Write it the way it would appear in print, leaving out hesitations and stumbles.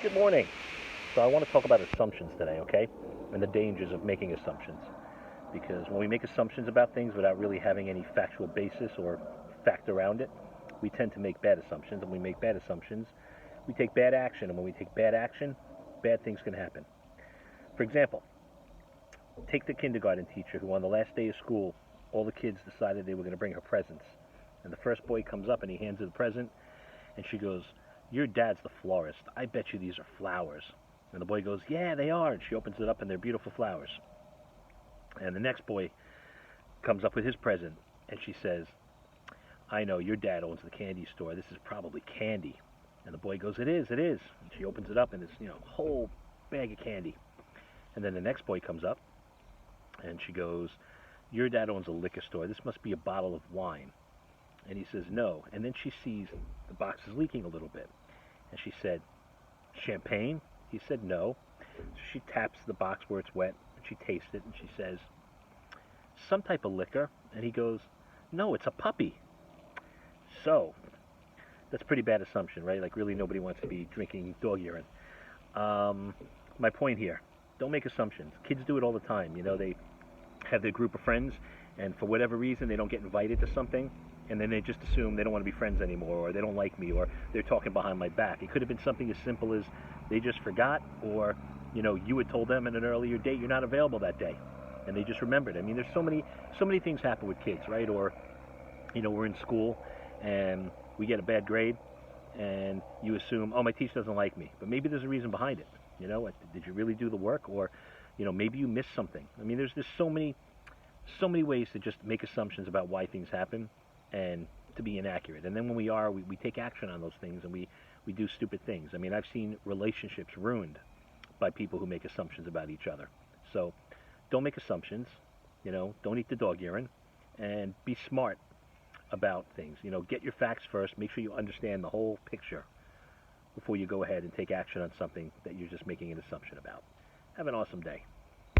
Good morning. So I want to talk about assumptions today, okay? And the dangers of making assumptions. Because when we make assumptions about things without really having any factual basis or fact around it, we tend to make bad assumptions. And when we make bad assumptions, we take bad action. And when we take bad action, bad things can happen. For example, take the kindergarten teacher who on the last day of school, all the kids decided they were going to bring her presents. And the first boy comes up and he hands her the present, and she goes, "Your dad's the florist. I bet you these are flowers." And the boy goes, "Yeah, they are." And she opens it up and they're beautiful flowers. And the next boy comes up with his present and she says, "I know your dad owns the candy store. This is probably candy." And the boy goes, "It is, it is." And she opens it up and it's, a whole bag of candy. And then the next boy comes up and she goes, "Your dad owns a liquor store. This must be a bottle of wine." And he says, "No." And then she sees the box is leaking a little bit. And she said, "Champagne?" He said, "No." So she taps the box where it's wet, and she tastes it, and she says, "Some type of liquor." And he goes, "No, it's a puppy." So, that's a pretty bad assumption, right? Like, really nobody wants to be drinking dog urine. Um, my point here, don't make assumptions. Kids do it all the time. They have their group of friends, and for whatever reason, they don't get invited to something, and then they just assume they don't want to be friends anymore, or they don't like me, or they're talking behind my back. It could have been something as simple as they just forgot, or you had told them in an earlier date you're not available that day, and they just remembered. I mean, there's so many things happen with kids, right? Or we're in school and we get a bad grade, and you assume, oh, my teacher doesn't like me, but maybe there's a reason behind it. Did you really do the work, or maybe you missed something. I mean, there's just so many ways to just make assumptions about why things happen and to be inaccurate. And then when we take action on those things, and we do stupid things. I mean, I've seen relationships ruined by people who make assumptions about each other. So don't make assumptions. Don't eat the dog urine, and be smart about things. Get your facts first. Make sure you understand the whole picture before you go ahead and take action on something that you're just making an assumption about. Have an awesome day.